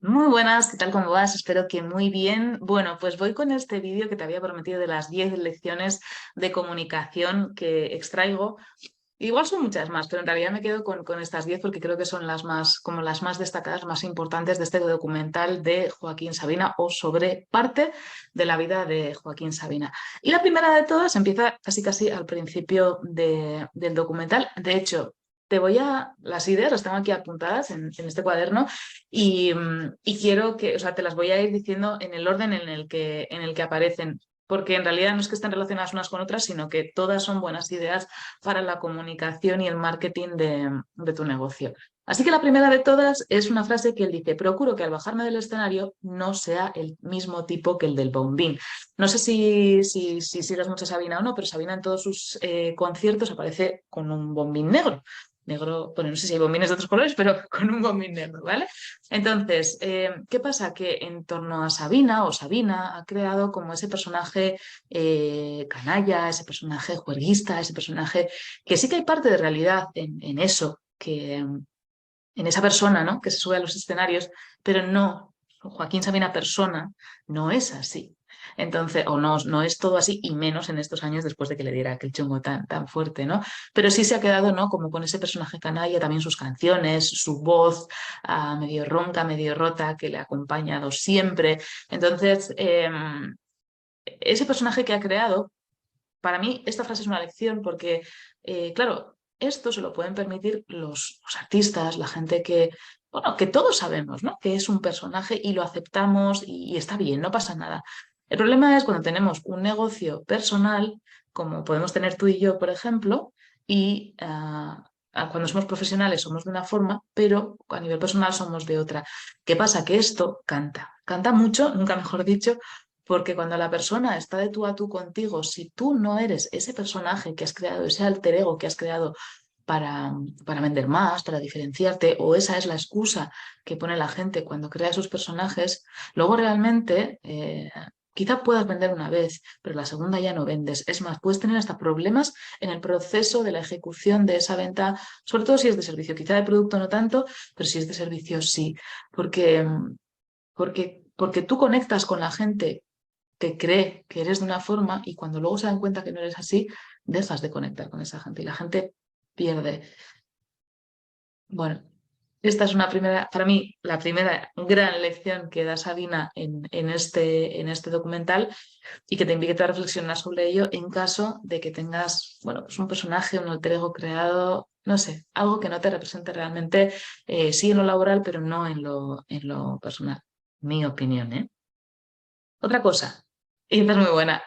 Muy buenas, ¿qué tal? ¿Cómo vas? Espero que muy bien. Bueno, pues voy con este vídeo que te había prometido de las 10 lecciones de comunicación que extraigo. Igual son muchas más, pero en realidad me quedo con estas 10 porque creo que son las más, como las más destacadas, más importantes de este documental de Joaquín Sabina o sobre parte de la vida de Joaquín Sabina. Y la primera de todas empieza casi casi al principio del documental. De hecho, las ideas las tengo aquí apuntadas en este cuaderno y quiero que, o sea, te las voy a ir diciendo en el orden en el que aparecen. Porque en realidad no es que estén relacionadas unas con otras, sino que todas son buenas ideas para la comunicación y el marketing de tu negocio. Así que la primera de todas es una frase que él dice: procuro que al bajarme del escenario no sea el mismo tipo que el del bombín. No sé si sigues mucho a Sabina o no, pero Sabina en todos sus conciertos aparece con un bombín negro. Negro, bueno, no sé si hay bombines de otros colores, pero con un bombín negro, ¿vale? Entonces, ¿qué pasa? Que en torno a Sabina o Sabina ha creado como ese personaje canalla, ese personaje juerguista, ese personaje que sí que hay parte de realidad en eso, en esa persona, ¿no? Que se sube a los escenarios, pero no, Joaquín Sabina persona no es así. Entonces, o no, no es todo así, y menos en estos años después de que le diera aquel chungo tan fuerte, ¿no? Pero sí se ha quedado, ¿no? Como con ese personaje canalla, también sus canciones, su voz medio ronca, medio rota, que le ha acompañado siempre. Entonces, ese personaje que ha creado, para mí, esta frase es una lección porque, claro, esto se lo pueden permitir los artistas, la gente que, bueno, que todos sabemos, ¿no? Que es un personaje y lo aceptamos y está bien, no pasa nada. El problema es cuando tenemos un negocio personal, como podemos tener tú y yo, por ejemplo, y cuando somos profesionales somos de una forma, pero a nivel personal somos de otra. ¿Qué pasa? Que esto canta mucho, nunca mejor dicho, porque cuando la persona está de tú a tú contigo, si tú no eres ese personaje que has creado, ese alter ego que has creado para vender más, para diferenciarte, o esa es la excusa que pone la gente cuando crea esos personajes, luego realmente quizá puedas vender una vez, pero la segunda ya no vendes. Es más, puedes tener hasta problemas en el proceso de la ejecución de esa venta, sobre todo si es de servicio. Quizá de producto no tanto, pero si es de servicio sí, porque, porque tú conectas con la gente que cree que eres de una forma y cuando luego se dan cuenta que no eres así, dejas de conectar con esa gente y la gente pierde. Bueno, esta es una primera, para mí, la primera gran lección que da Sabina en este documental y que te invito a reflexionar sobre ello en caso de que tengas, bueno, pues un personaje, un alter ego creado, no sé, algo que no te represente realmente, sí en lo laboral, pero no en lo personal. Mi opinión, ¿eh? Otra cosa, y esta es muy buena.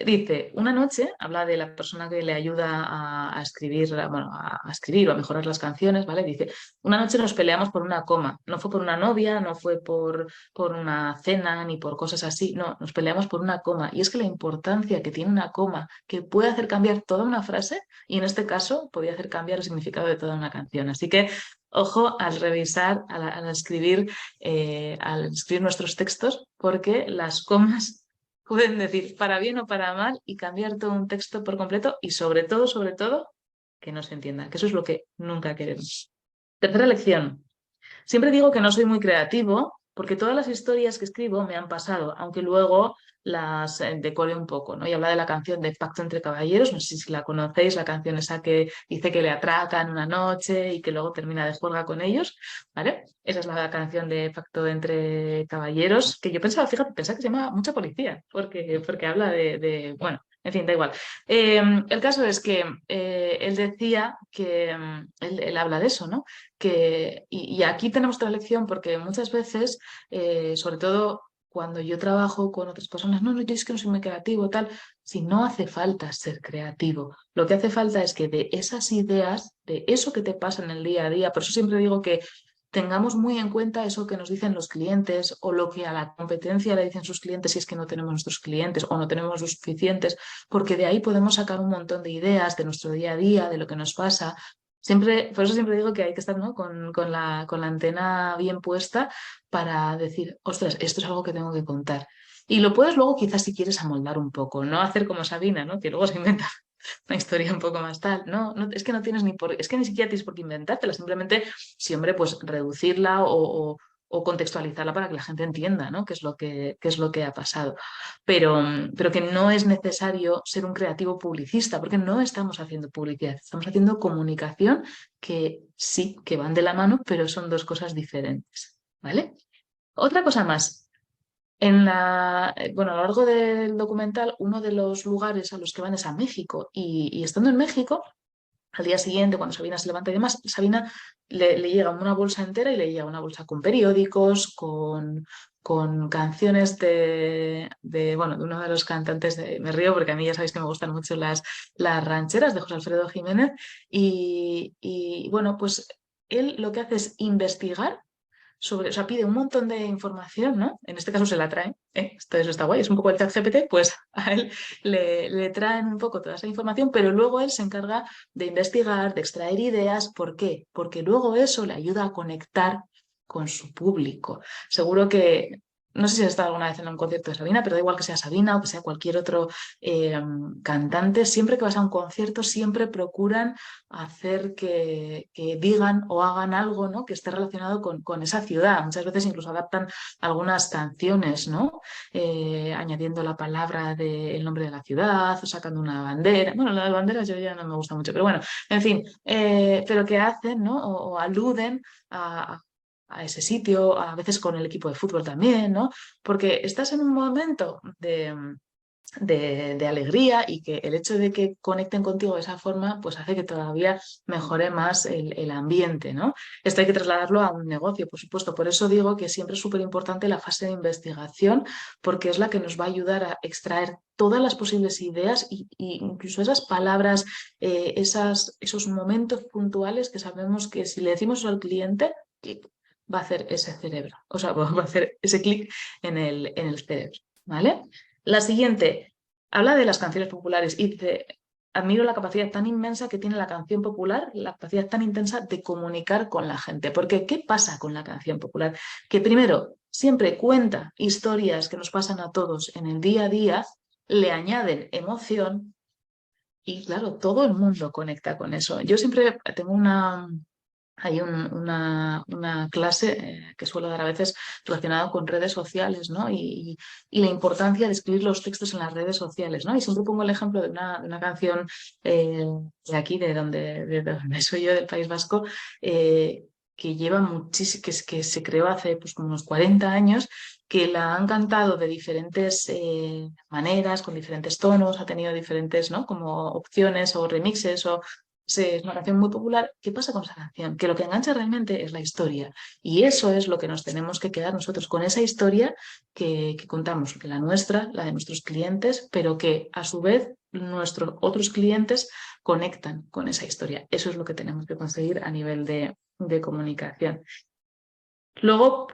Dice, una noche, habla de la persona que le ayuda a escribir, bueno, a escribir o a mejorar las canciones, ¿vale? Dice, una noche nos peleamos por una coma. No fue por una novia, no fue por una cena, ni por cosas así. No, nos peleamos por una coma. Y es que la importancia que tiene una coma, que puede hacer cambiar toda una frase, y en este caso podía hacer cambiar el significado de toda una canción. Así que, ojo al revisar, al escribir nuestros textos, porque las comas pueden decir para bien o para mal y cambiar todo un texto por completo y sobre todo, que no se entienda, que eso es lo que nunca queremos. Tercera lección. Siempre digo que no soy muy creativo porque todas las historias que escribo me han pasado, aunque luego las decore un poco, ¿no? Y habla de la canción de Pacto entre Caballeros, no sé si la conocéis, la canción esa que dice que le atracan una noche y que luego termina de juerga con ellos, ¿vale? Esa es la canción de Pacto entre Caballeros, que yo pensaba, fíjate, pensaba que se llama Mucha Policía, porque habla bueno, en fin, da igual. El caso es que él decía que él habla de eso, ¿no? Y aquí tenemos otra lección porque muchas veces, sobre todo cuando yo trabajo con otras personas, no, no, yo es que no soy muy creativo, tal, si no hace falta ser creativo, lo que hace falta es que de esas ideas, de eso que te pasa en el día a día, por eso siempre digo que tengamos muy en cuenta eso que nos dicen los clientes o lo que a la competencia le dicen sus clientes si es que no tenemos nuestros clientes o no tenemos los suficientes, porque de ahí podemos sacar un montón de ideas de nuestro día a día, de lo que nos pasa. Siempre, por eso siempre digo que hay que estar, ¿no? con la antena bien puesta para decir, ostras, esto es algo que tengo que contar. Y lo puedes luego quizás si quieres amoldar un poco, no hacer como Sabina, ¿no? Que luego se inventa una historia un poco más tal. No, no, es que no tienes es que ni siquiera tienes por qué inventártela, simplemente, sí, hombre, pues reducirla o contextualizarla para que la gente entienda, ¿no? Qué es lo que ha pasado. Pero que no es necesario ser un creativo publicista, porque no estamos haciendo publicidad, estamos haciendo comunicación que sí, que van de la mano, pero son dos cosas diferentes, ¿vale? Otra cosa más. Bueno, a lo largo del documental, uno de los lugares a los que van es a México. Y estando en México, al día siguiente, cuando Sabina se levanta y demás, Sabina le llega una bolsa entera y le llega una bolsa con periódicos, con canciones bueno, de uno de los cantantes Me río porque a mí ya sabéis que me gustan mucho las rancheras de José Alfredo Jiménez. Y bueno, pues él lo que hace es investigar sobre, o sea, pide un montón de información, ¿no? En este caso se la traen, ¿eh? Eso está guay, es un poco el chat GPT, pues a él le traen un poco toda esa información, pero luego él se encarga de investigar, de extraer ideas. ¿Por qué? Porque luego eso le ayuda a conectar con su público. Seguro que, no sé si has estado alguna vez en un concierto de Sabina, pero da igual que sea Sabina o que sea cualquier otro cantante, siempre que vas a un concierto, siempre procuran hacer que digan o hagan algo, ¿no? Que esté relacionado con esa ciudad. Muchas veces incluso adaptan algunas canciones, ¿no? Añadiendo la palabra del nombre de la ciudad o sacando una bandera. Bueno, la de banderas yo ya no me gusta mucho, pero bueno, en fin, pero que hacen, ¿no? O aluden a ese sitio, a veces con el equipo de fútbol también, ¿no? Porque estás en un momento de alegría, y que el hecho de que conecten contigo de esa forma pues hace que todavía mejore más el ambiente, ¿no? Esto hay que trasladarlo a un negocio, por supuesto. Por eso digo que siempre es súper importante la fase de investigación, porque es la que nos va a ayudar a extraer todas las posibles ideas y incluso esas palabras, esos momentos puntuales que sabemos que si le decimos eso al cliente, clic, va a hacer ese cerebro, o sea, va a hacer ese clic en el cerebro, ¿vale? La siguiente, habla de las canciones populares y dice, admiro la capacidad tan inmensa que tiene la canción popular, la capacidad tan intensa de comunicar con la gente. Porque, ¿qué pasa con la canción popular? Que primero, siempre cuenta historias que nos pasan a todos en el día a día, le añaden emoción y, claro, todo el mundo conecta con eso. Yo siempre tengo una clase que suelo dar a veces relacionada con redes sociales, ¿no? Y la importancia de escribir los textos en las redes sociales, ¿no? Y siempre pongo el ejemplo de una canción de aquí, de donde soy yo, del País Vasco, que lleva muchísimo, que se creó hace pues, como unos 40 años, que la han cantado de diferentes maneras, con diferentes tonos, ha tenido diferentes, ¿no? Como opciones o remixes o es una canción muy popular. ¿Qué pasa con esa canción? Que lo que engancha realmente es la historia. Y eso es lo que nos tenemos que quedar nosotros, con esa historia que contamos, que la nuestra, la de nuestros clientes, pero que a su vez nuestros otros clientes conectan con esa historia. Eso es lo que tenemos que conseguir a nivel de comunicación. Luego,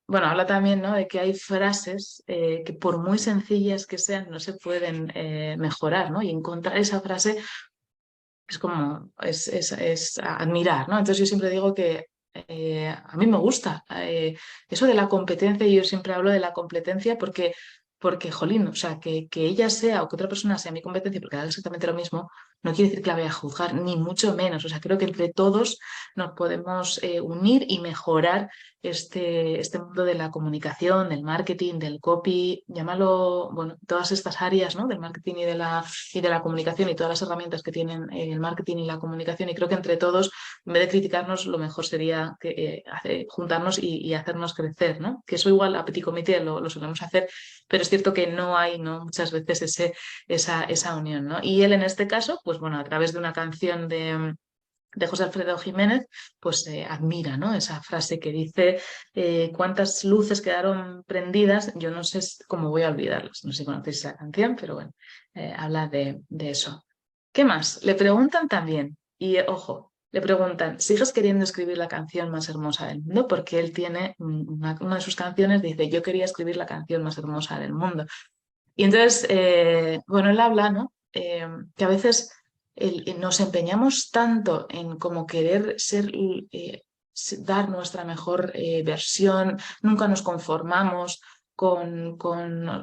bueno, habla también, ¿no? De que hay frases que por muy sencillas que sean, no se pueden mejorar, ¿no? Y encontrar esa frase es como, es admirar, ¿no? Entonces yo siempre digo que a mí me gusta eso de la competencia, y yo siempre hablo de la competencia porque, jolín, o sea, que ella sea o que otra persona sea mi competencia porque haga exactamente lo mismo, no quiere decir que la vaya a juzgar, ni mucho menos. O sea, creo que entre todos nos podemos unir y mejorar este mundo de la comunicación, del marketing, del copy, llámalo, bueno, todas estas áreas, ¿no? Del marketing y de la comunicación, y todas las herramientas que tienen el marketing y la comunicación. Y creo que entre todos, en vez de criticarnos, lo mejor sería juntarnos y hacernos crecer, ¿no? Que eso igual a petit comité lo solemos hacer, pero es cierto que no hay, ¿no? Muchas veces esa unión, ¿no? Y él en este caso, pues bueno, a través de una canción de José Alfredo Jiménez, pues admira, ¿no? Esa frase que dice, cuántas luces quedaron prendidas, yo no sé cómo voy a olvidarlas. No sé si conocéis esa canción, pero bueno, habla de eso. ¿Qué más? Le preguntan también, y ojo, le preguntan, ¿sigues queriendo escribir la canción más hermosa del mundo? Porque él tiene una de sus canciones, dice, yo quería escribir la canción más hermosa del mundo. Y entonces, bueno, él habla, ¿no? Que a veces nos empeñamos tanto en como querer dar nuestra mejor versión, nunca nos conformamos,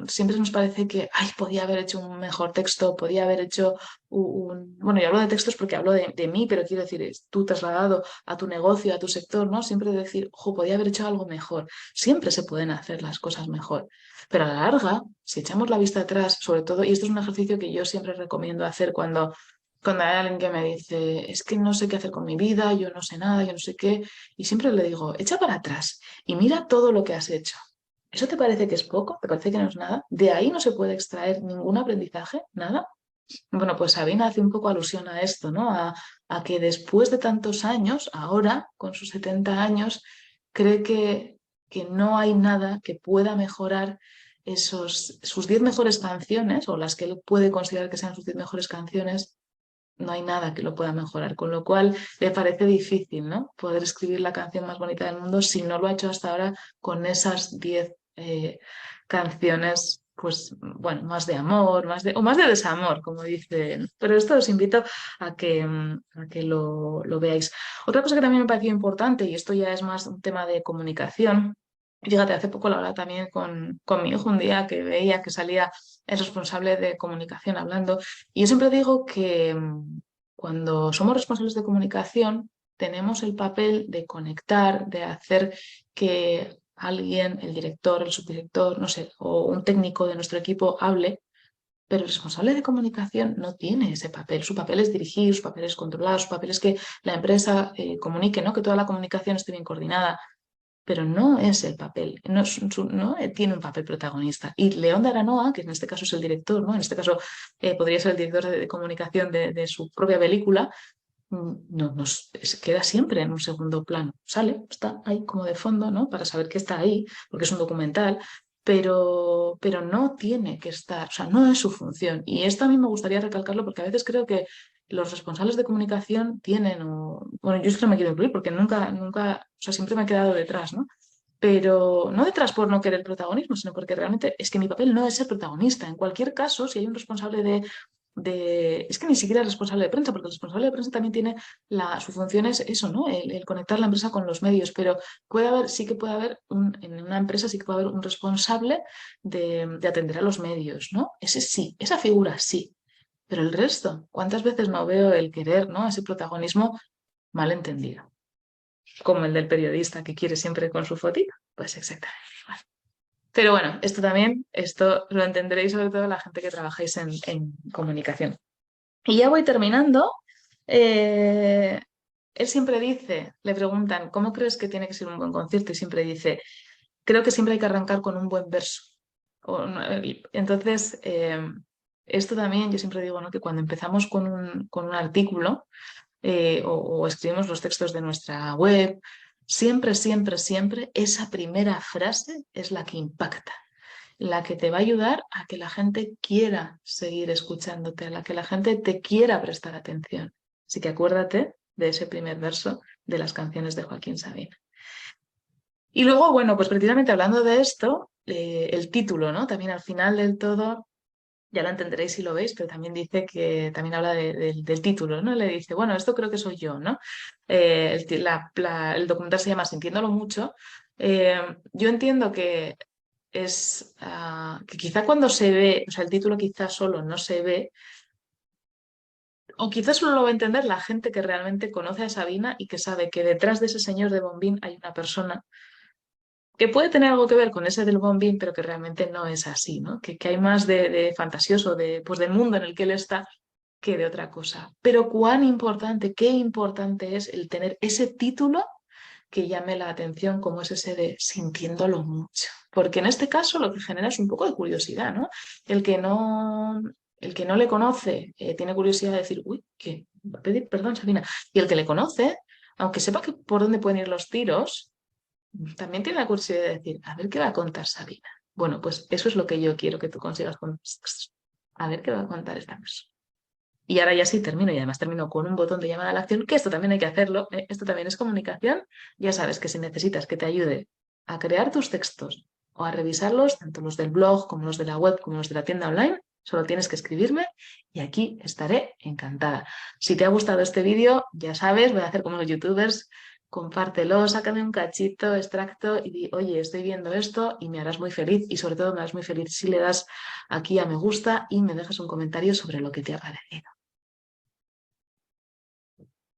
siempre nos parece que, ay, podía haber hecho un mejor texto, podía haber hecho bueno, yo hablo de textos porque hablo de mí, pero quiero decir, es tú trasladado a tu negocio, a tu sector, ¿no? Siempre decir, ojo, podía haber hecho algo mejor. Siempre se pueden hacer las cosas mejor. Pero a la larga, si echamos la vista atrás, sobre todo, y esto es un ejercicio que yo siempre recomiendo hacer cuando hay alguien que me dice, es que no sé qué hacer con mi vida, yo no sé nada, yo no sé qué, y siempre le digo, echa para atrás y mira todo lo que has hecho. ¿Eso te parece que es poco? ¿Te parece que no es nada? ¿De ahí no se puede extraer ningún aprendizaje? ¿Nada? Bueno, pues Sabina hace un poco alusión a esto, ¿no? A que después de tantos años, ahora, con sus 70 años, cree que no hay nada que pueda mejorar sus 10 mejores canciones, o las que él puede considerar que sean sus 10 mejores canciones, no hay nada que lo pueda mejorar, con lo cual le parece difícil, ¿no? Poder escribir la canción más bonita del mundo si no lo ha hecho hasta ahora con esas 10 canciones, pues bueno, más de amor, o más de desamor, como dicen. Pero esto os invito a que lo veáis. Otra cosa que también me pareció importante, y esto ya es más un tema de comunicación, fíjate, hace poco lo hablaba también con mi hijo un día que veía que salía el responsable de comunicación hablando. Y yo siempre digo que cuando somos responsables de comunicación, tenemos el papel de conectar, de hacer que alguien, el director, el subdirector, no sé, o un técnico de nuestro equipo hable, pero el responsable de comunicación no tiene ese papel. Su papel es dirigir, su papel es controlar, su papel es que la empresa comunique, ¿no? Que toda la comunicación esté bien coordinada, pero no es el papel, no tiene un papel protagonista. Y León de Aranoa, que en este caso es el director, ¿no? En este caso podría ser el director de comunicación de su propia película, no, se queda siempre en un segundo plano. Sale, está ahí como de fondo, ¿no? Para saber que está ahí, porque es un documental, pero no tiene que estar, o sea, no es su función. Y esto a mí me gustaría recalcarlo porque a veces creo que los responsables de comunicación tienen, bueno, yo es que no me quiero incluir porque nunca, o sea, siempre me he quedado detrás, ¿no? Pero no detrás por no querer protagonismo, sino porque realmente es que mi papel no es ser protagonista. En cualquier caso, si hay un responsable es que ni siquiera es responsable de prensa, porque el responsable de prensa también tiene su función es eso, ¿no? El conectar la empresa con los medios, pero sí que puede haber en una empresa sí que puede haber un responsable de atender a los medios, ¿no? Ese sí, esa figura sí, pero el resto, ¿cuántas veces no veo el querer, ¿no? Ese protagonismo mal entendido, como el del periodista que quiere siempre con su fotito, pues exactamente igual. Pero bueno, esto lo entenderéis sobre todo la gente que trabajáis en comunicación. Y ya voy terminando. Eh, Él siempre dice, le preguntan, ¿cómo crees que tiene que ser un buen concierto? Y siempre dice, creo que siempre hay que arrancar con un buen verso. Entonces, esto también yo siempre digo, ¿no? Que cuando empezamos con un artículo o escribimos los textos de nuestra web, siempre, siempre, siempre esa primera frase es la que impacta, la que te va a ayudar a que la gente quiera seguir escuchándote, a la que la gente te quiera prestar atención. Así que acuérdate de ese primer verso de las canciones de Joaquín Sabina. Y luego, bueno, pues precisamente hablando de esto, el título, ¿no? También al final del todo, ya lo entenderéis si lo veis, pero también dice que también habla del título, ¿no? Le dice, bueno, esto creo que soy yo, ¿no? El documental se llama Sintiéndolo mucho. Yo entiendo que que quizá cuando se ve, o sea, el título quizá solo no se ve, o quizás solo lo va a entender la gente que realmente conoce a Sabina y que sabe que detrás de ese señor de Bombín hay una persona que puede tener algo que ver con ese del Bombín, pero que realmente no es así, ¿no? Que hay más de fantasioso, pues del mundo en el que él está, que de otra cosa. Pero cuán importante, qué importante es el tener ese título que llame la atención, como es ese de sintiéndolo mucho. Porque en este caso lo que genera es un poco de curiosidad, ¿no? El que no, el que no le conoce tiene curiosidad de decir, uy, ¿qué? Va a pedir perdón, Sabina. Y el que le conoce, aunque sepa que por dónde pueden ir los tiros, también tiene la curiosidad de decir, a ver qué va a contar Sabina. Bueno, pues eso es lo que yo quiero que tú consigas con tus textos. A ver qué va a contar esta persona. Y ahora ya sí termino, y además termino con un botón de llamada a la acción, que esto también hay que hacerlo, esto también es comunicación. Ya sabes que si necesitas que te ayude a crear tus textos o a revisarlos, tanto los del blog como los de la web como los de la tienda online, solo tienes que escribirme y aquí estaré encantada. Si te ha gustado este vídeo, ya sabes, voy a hacer como los youtubers, compártelo, sácame un cachito, extracto y di, oye, estoy viendo esto y me harás muy feliz y sobre todo me harás muy feliz si le das aquí a me gusta y me dejas un comentario sobre lo que te ha parecido.